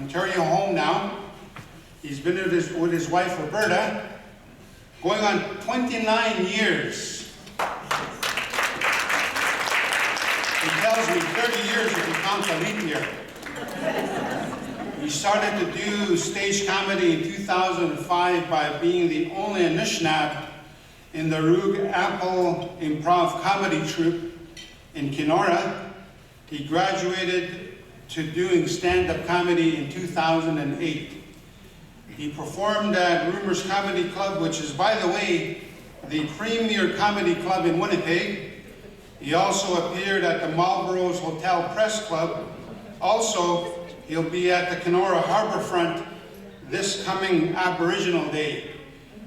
Ontario home now. He's been with his wife, Roberta, going on 29 years. He tells me 30 years if you count the leap year. He started to do stage comedy in 2005 by being the only Anishinaabe in the Roog Apple Improv Comedy Troupe in Kenora. He graduated to doing stand-up comedy in 2008. He performed at Rumors Comedy Club, which is, by the way, the premier comedy club in Winnipeg. He also appeared at the Marlboro's Hotel Press Club. Also, he'll be at the Kenora Harborfront this coming Aboriginal Day.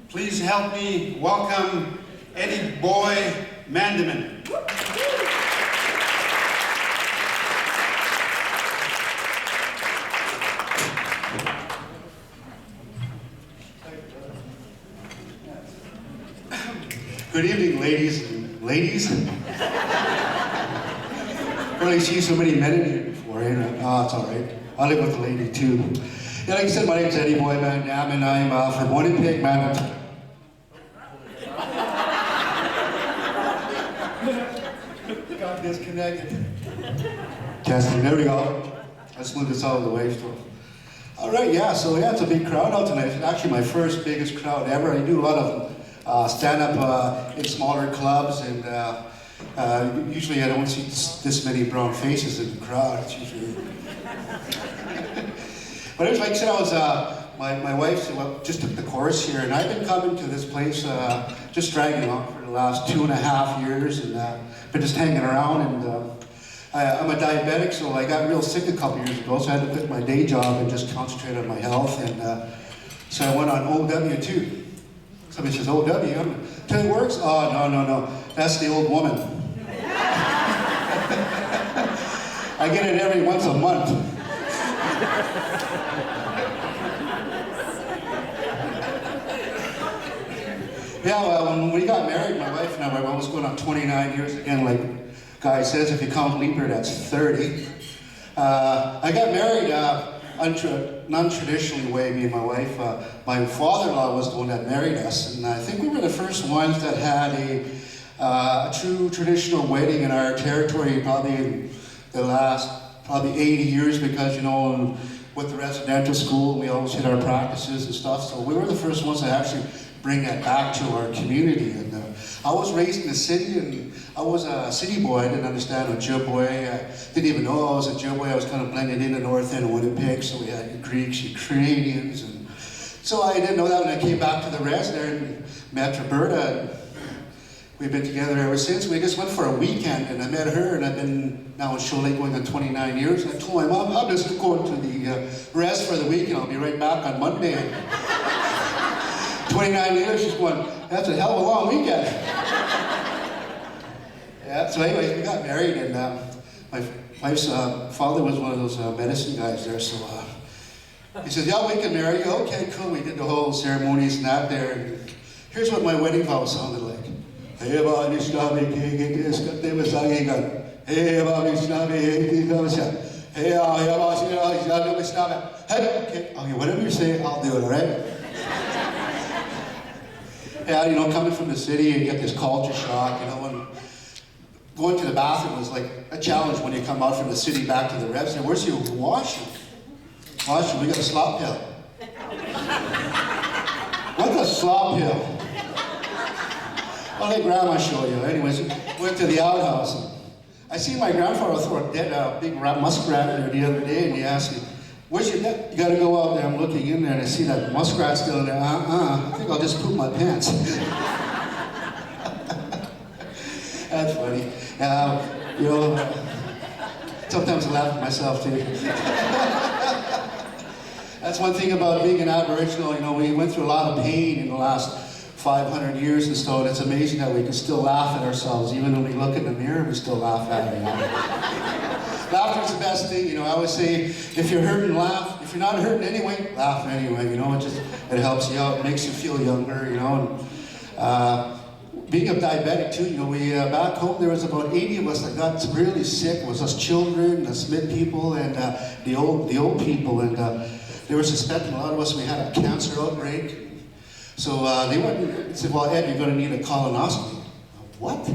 Please help me welcome Eddie Boy Mandaman. Good evening, ladies. I've really seen so many men in here before, eh? Oh, it's all right. I live with a lady too. Yeah, like I said, my name's Eddie Boy Mandaman, and I'm from Winnipeg, Manitoba. Got disconnected. Testing, there we go. I smoothed this out of the way. So. All right, it's a big crowd out tonight. It's actually my first biggest crowd ever. I do a lot of stand-up in smaller clubs, and usually I don't see this many brown faces in the crowd. It's usually... But it was like I said, I was, my wife just took the course here, and I've been coming to this place just dragging along for the last 2.5 years, and been just hanging around, and I'm a diabetic, so I got real sick a couple years ago, so I had to quit my day job and just concentrate on my health, and so I went on OW too. Somebody says, OW? Till it works? Oh, no. That's the old woman. I get it every once a month. Yeah, well, when we got married, my wife and I were almost going on 29 years. Again, like Guy says, if you count leap year, that's 30. I got married non-traditionally way, me and my wife. My father-in-law was the one that married us, and I think we were the first ones that had a true traditional wedding in our territory, probably in the last 80 years, because, you know, with the residential school, we always had our practices and stuff, so we were the first ones to actually bring that back to our community. And I was raised in the city, and I was a city boy. I didn't understand Ojibwe. I didn't even know I was Ojibwe. I was kind of blended in the north end of Winnipeg, so we had Greeks, Ukrainians, and so I didn't know that when I came back to the res there and met Roberta. And we've been together ever since. We just went for a weekend, and I met her, and I've been now in Sault going on 29 years. And I told my mom, I'm just going to the res for the weekend. I'll be right back on Monday. And 29 years, she's going, that's a hell of a long weekend. Yeah, so anyways, we got married, and my wife's father was one of those medicine guys there, so he says, yeah, we can marry you. Okay, cool. We did the whole ceremonies and that there. And here's what my wedding vow sounded like. Hey, whatever you say, I'll do it, all right? Yeah, you know, coming from the city, you get this culture shock, you know, and going to the bathroom was like a challenge when you come out from the city back to the reps. And where's your washroom? Washroom, we got a slop hill. What's a slop hill? I'll let Grandma show you. Anyways, went to the outhouse. And I seen my grandfather throw a big muskrat in there the other day, and he asked me, where's your net? You gotta go out there. I'm looking in there and I see that muskrat still in there. I think I'll just poop my pants. That's funny. You know, sometimes I laugh at myself too. That's one thing about being an Aboriginal. You know, we went through a lot of pain in the last 500 years or so, and it's amazing that we can still laugh at ourselves. Even when we look in the mirror, we still laugh at it. You know? Laughter's the best thing, you know. I always say, if you're hurting, laugh. If you're not hurting anyway, laugh anyway, you know. It helps you out, it makes you feel younger, you know. And, being a diabetic too, you know, we back home there was about 80 of us that got really sick. It was us children, the Smith people, and the old people, and they were suspecting a lot of us we had a cancer outbreak. So they went and said, "Well, Ed, you're going to need a colonoscopy." What?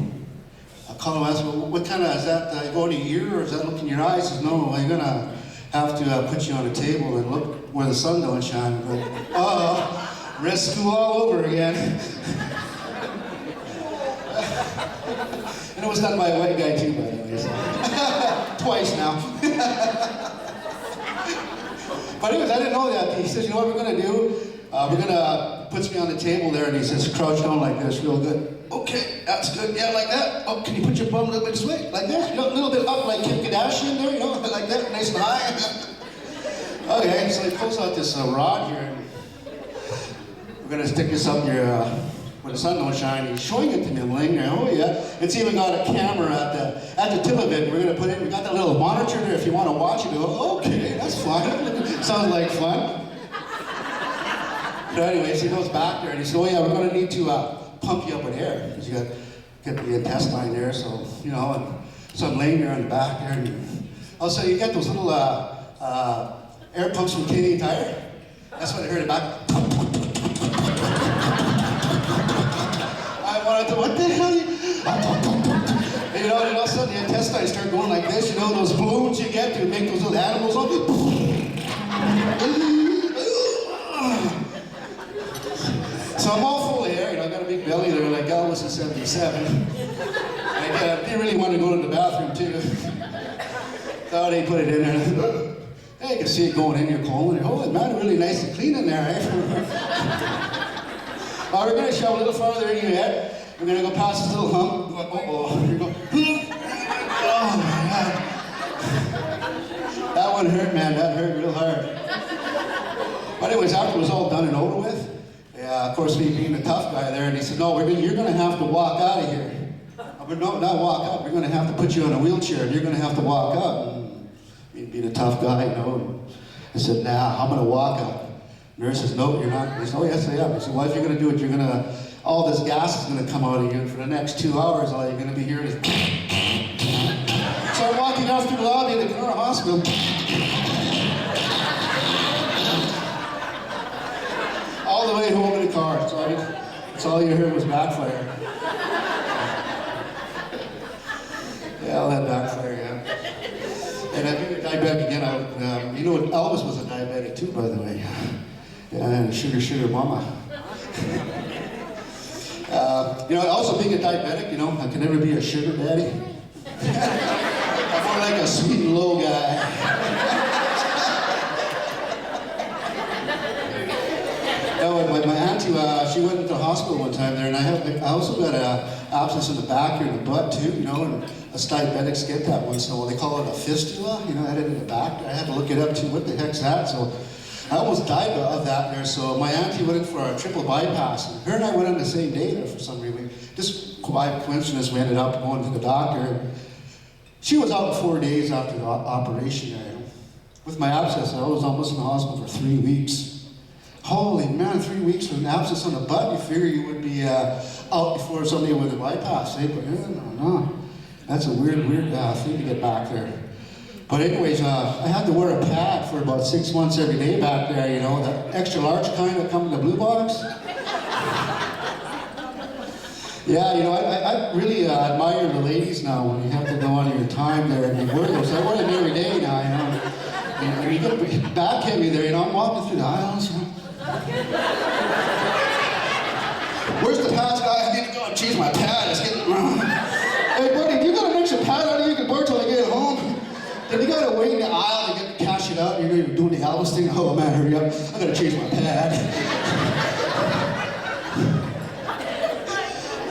A colonoscopy? What kind of is that? Go in your ear, or is that look in your eyes? He says, "No, I'm going to have to put you on a table and look where the sun don't shine." But, risk school all over again. And it was done by a white guy too, by the way. So. Twice now. But anyways, I didn't know that. He says, "You know what we're going to do? We're going to," puts me on the table there, and he says, "Crouch down like this, real good." "Okay, that's good. Yeah, like that. Oh, can you put your bum a little bit this way? Like this? You know, a little bit up like Kim Kardashian there, you know, like that, nice and high." Okay, so he pulls out this rod here, and we're going to stick this up your, where the sun don't shine. He's showing it to me. I'm laying there. Oh yeah, it's even got a camera at the tip of it. We're going to put it. We got that little monitor there if you want to watch it. Oh, okay, that's fun. Sounds like fun. But anyways, he goes back there and he says, "Oh yeah, we're going to need to pump you up with air because you got get the intestine there." So you know, and so I'm laying there on the back there, and also you get those little air pumps from Canadian Tire. That's what I heard about. I wanted to, what the hell? You know, and all of a sudden the intestines start going like this. You know those balloons you get to make those little animals up. So I'm all full of air, you know, I got a big belly there like Elvis in '77. I didn't really want to go to the bathroom too. So they put it in there. Hey, you can see it going in your colon. Oh, man, really nice and clean in there, eh? We're going to shove a little farther in your head. We're going to go past this little hump. Uh-oh. You're going, oh my God. That one hurt, man. That hurt real hard. But anyways, after it was all done and over with, of course, me being a tough guy there, and he said, "No, you're going to have to walk out of here." But no, not walk out. We're going to have to put you in a wheelchair, and you're going to have to walk out. And me being a tough guy, you know. And I said, "Nah, I'm going to walk out." Nurse says, "No, you're not." I said, "Oh, yes, I am." I said, "Well, if you're going to do it, you're going to, all this gas is going to come out of you. And for the next 2 hours, all you're going to be hearing is." So I'm walking out through the lobby of the Kenora Hospital. All the way home in the car. That's all you heard was backfire. Yeah, all that backfire, yeah. And I being a diabetic again, you know, Elvis was a diabetic too, by the way. Yeah, and sugar mama. You know, also being a diabetic, you know, I can never be a sugar daddy. I'm more like a sweet and low guy. My auntie, she went into the hospital one time there, and I also got an abscess in the back here in the butt too, you know, and us diabetics get that once in a while. They call it a fistula, you know, I had it in the back. I had to look it up too. What the heck's that? So I almost died of that there. So my auntie went in for a triple bypass, and her and I went on the same day there for some reason. Just by coincidence, we ended up going to the doctor. And she was out in 4 days after the operation there. With my abscess, I was almost in the hospital for 3 weeks. Holy man, 3 weeks with an abscess on the butt, you figure you would be out before somebody with a bypass, eh? But no. That's a weird thing to get back there. But anyways, I had to wear a pad for about 6 months every day back there, you know, the extra large kind that come in the blue box. Yeah, you know, I really admire the ladies now when you have to go on your time there and you wear those. I wear them every day now, you know. And you get back heavy there, you know, I'm walking through the aisles. Where's the pads, guy? I need to go and change my pad. It's getting wrong. Hey, buddy, if you got an extra pad out of you can borrow till I get home. Then you gotta wait in the aisle to get to cash it out. You know, you're doing the Elvis thing. Oh man, hurry up. I gotta change my pad.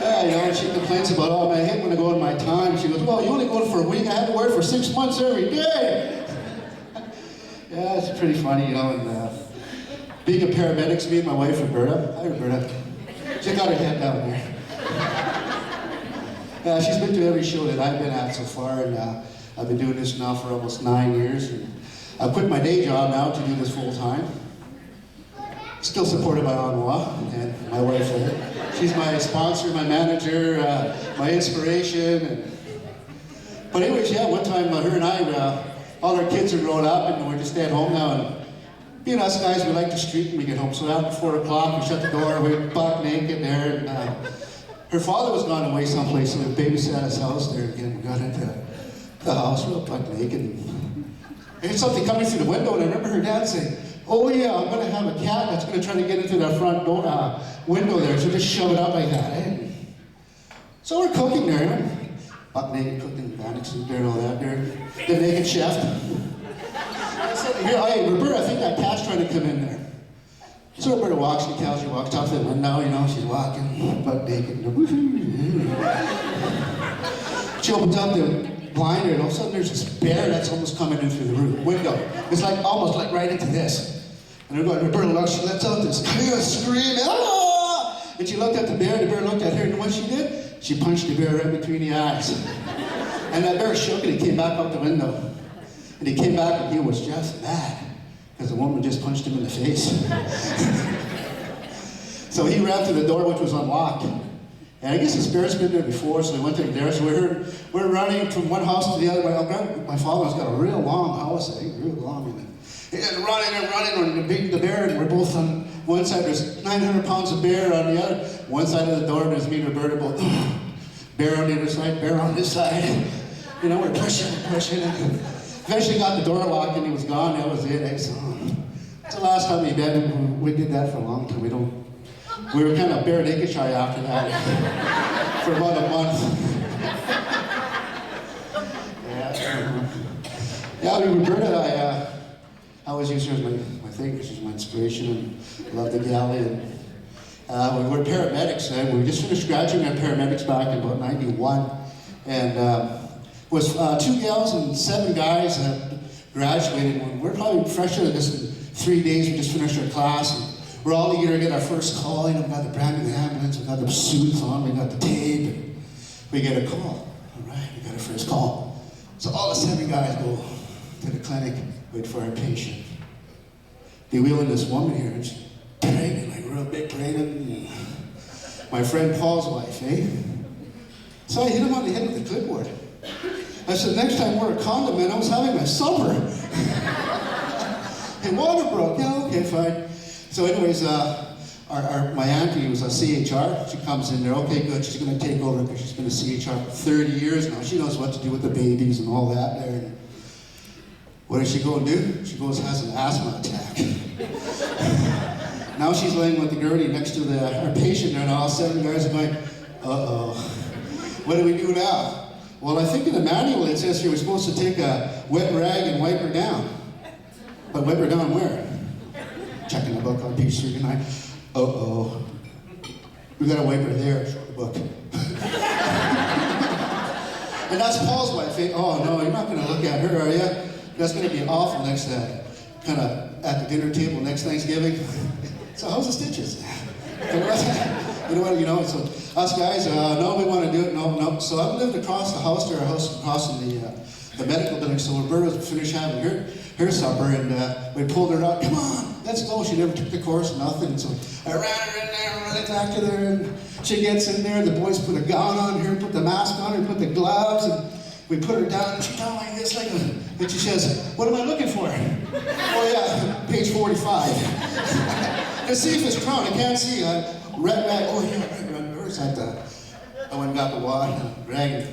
Yeah, you know, and she complains about, oh man, I hate when I go on my time. She goes, well, you only going for a week. I had to wear it for 6 months every day. Yeah, it's pretty funny, you know, and being a paramedic, me and my wife, Roberta. Hi, Roberta. She got her head down there. She's been to every show that I've been at so far, and I've been doing this now for almost 9 years. And I quit my day job now to do this full time. Still supported by Anwa and my wife there. She's my sponsor, my manager, my inspiration. But anyways, yeah, one time her and I, all our kids are grown up and we're just at home now. And being us guys, we like the street when we get home. So after 4 o'clock, we shut the door, we're buck naked there. And her father was gone away someplace, so we babysat his house there again. We got into the house, we were buck naked. And there's something coming through the window, and I remember her dad saying, "Oh yeah, I'm gonna have a cat that's gonna try to get into that front door, window there, so just shove it out like that." Eh? So we're cooking there, you know? Buck naked, cooking, panic soup there and all that there. The naked chef. I said, "Here, hey, Roberta, I think that cat's trying to come in there." So Roberta walks, she casually walks up to the window, you know, she's walking, buck naked. She opens up the blind there, and all of a sudden there's this bear that's almost coming in through the window. It's like almost like right into this. And Roberta looks, she lets out this clear scream, "Ah!" And she looked at the bear looked at her, and what she did? She punched the bear right between the eyes. And that bear shook and he came back out the window. And he came back and he was just mad, because the woman just punched him in the face. So he ran to the door, which was unlocked. And I guess this bear's been there before, so we went to the door. So we're running from one house to the other. My father's got a real long house, real long. And running, and the bear, and we're both on one side. There's 900 pounds of bear on the other. One side of the door, there's me and Roberta both. Bear on the other side, bear on this side. You know, we're pushing. And eventually got the door locked, and he was gone. That was it. It's the last time we met him. We did that for a long time. We were kind of bare naked shy after that for about a month. Yeah, I mean, Roberta, I always use her as my thing, because she's my inspiration, and love the gal. And we're paramedics, and we just finished graduating our paramedics back in about 91. And it was 2 gals and 7 guys that graduated. When we're probably fresher than this in 3 days. We just finished our class. And we're all eager to get our first call. You know, we got the brand new ambulance, we got the suits on, we got the tape, and we get a call. All right, we got our first call. So all the 7 guys go to the clinic, wait for our patient. They wheel in this woman here, and she's pregnant, like real big pregnant. My friend Paul's wife, eh? So I hit him on the head with the clipboard. I said, "Next time wear a condom, man. I was having my supper." Hey, water broke. Yeah, okay, fine. So anyways, my auntie was a CHR. She comes in there, okay, good, she's gonna take over because she's been a CHR for 30 years now. She knows what to do with the babies and all that there. And what does she go and do? She goes and has an asthma attack. Now she's laying with the gurney next to our patient there, and all 7 guys are going, uh-oh, what do we do now? Well, I think in the manual it says here we're supposed to take a wet rag and wipe her down. But wipe her down where? Checking the book on page 39. Uh-oh. We gotta wipe her there, show the book. And that's Paul's wife. Eh? Oh no, you're not gonna look at her, are you? That's gonna be awful next kind of at the dinner table next Thanksgiving. So how's the stitches? You know, so us guys, no, we want to do it, no. So I lived across the house to our house, across in the medical building. So Roberta finished having her supper, and we pulled her out. Come on, let's go. She never took the course, nothing. So I ran her in there, ran back to there, and she gets in there. The boys put a gown on her, put the mask on her, put the gloves, and we put her down. And she's down like this, and she says, "What am I looking for?" "Oh yeah, page 45." To see if it's crown, I can't see. Red rag. Oh yeah, where's that? I went and got the water, rag,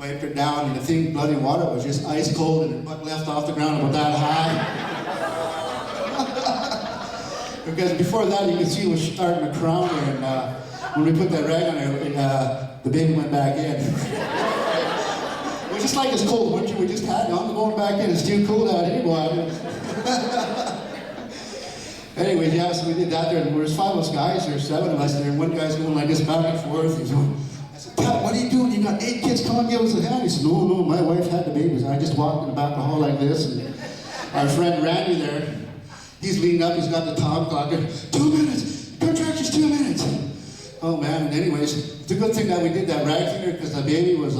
wiped her down, and the thing, bloody water, was just ice cold, and her butt left off the ground about that high. Because before that, you could see it was starting to crown her, and when we put that rag on her, the baby went back in. It was just like this cold winter we just had. I'm going back in. It's too cold out here, boy. Anyways, yeah, so we did that there, and there was 5 of us guys, there were 7 of us there, and one guy's going like this back and forth. He's going, I said, "Pat, what are you doing? You got 8 kids, come and give us a hand." He said, no, my wife had the babies. I just walked in the back of the hall like this, and our friend Randy there, he's leaning up, he's got the time clock, and 2 minutes, contraction's 2 minutes. Oh man, and anyways, it's a good thing that we did that rag thing there, because the baby was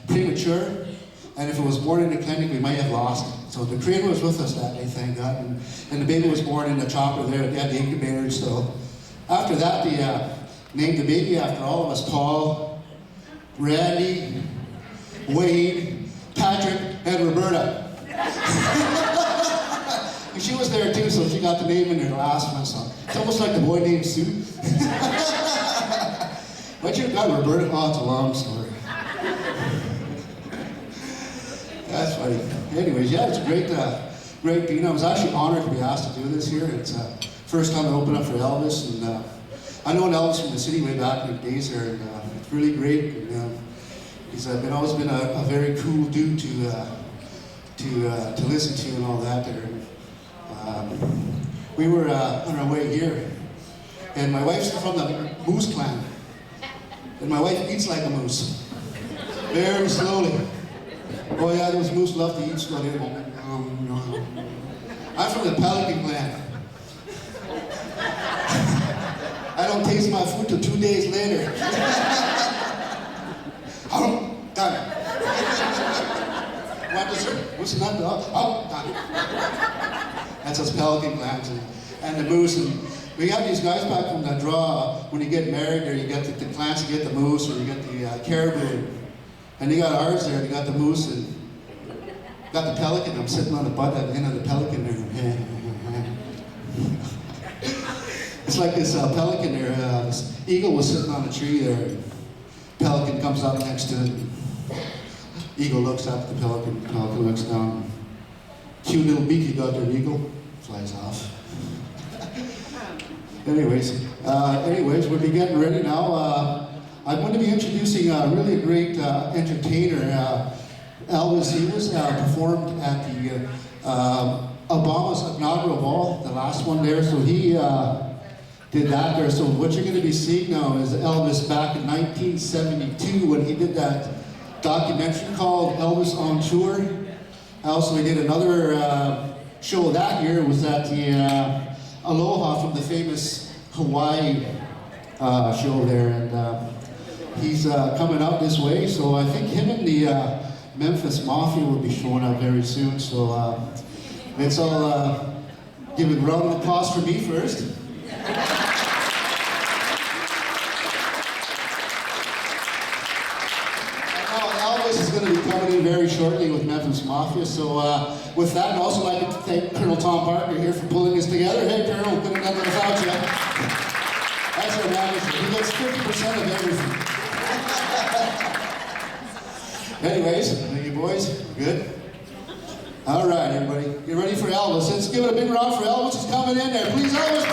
premature, and if it was born in the clinic, we might have lost it. So the Creator was with us that day, thank God. And the baby was born in the chopper there at the incubator. So after that, they named the baby after all of us: Paul, Randy, Wade, Patrick, and Roberta. And she was there too, so she got the name in her last one. So it's almost like the boy named Sue. But you got Roberta? Oh, it's a long story. That's funny. Anyways, yeah, it's great being. I was actually honored to be asked to do this here. It's first time I opened up for Elvis, and I know Elvis from the city way back in the days there, and it's really great. And, he's always been a very cool dude to listen to and all that there. We were on our way here, and my wife's from the Moose clan, and my wife eats like a moose, very slowly. Oh yeah, those moose love to eat slowly. I'm from the Pelican clan. I don't taste my food till 2 days later. Oh, done it. Want dessert? What's not dog? Oh, done it. That's us Pelican clans and the moose. And we got these guys back from the draw. When you get married, or you get the clans, you get the moose, or you get the caribou. And you got ours there. You got the moose and got the pelican. I'm sitting on the butt at the end of the pelican there. It's like this pelican there. This eagle was sitting on a tree there. Pelican comes up next to it. Eagle looks up at the pelican. Pelican looks down. Cute little beak you got there, eagle. Flies off. Anyways, we'll be getting ready now. I'm going to be introducing really a great entertainer. Elvis, he was performed at the Obama's inaugural ball, the last one there. So he did that there. So what you're going to be seeing now is Elvis back in 1972 when he did that documentary called Elvis on Tour. Also, we did another show that year. It was at the Aloha from the famous Hawaii show there, and he's coming out this way. So I think him and the Memphis Mafia will be showing up very soon. So let's all give a round of applause for me first. Elvis is going to be coming in very shortly with Memphis Mafia. So with that, I'd also like to thank Colonel Tom Parker here for pulling this together. Hey, Colonel, we couldn't have done it without you. That's our manager. He gets 50% of everything. Anyways, are you boys good? All right, everybody. You ready for Elvis? Let's give it a big round for Elvis. He's coming in there. Please, Elvis.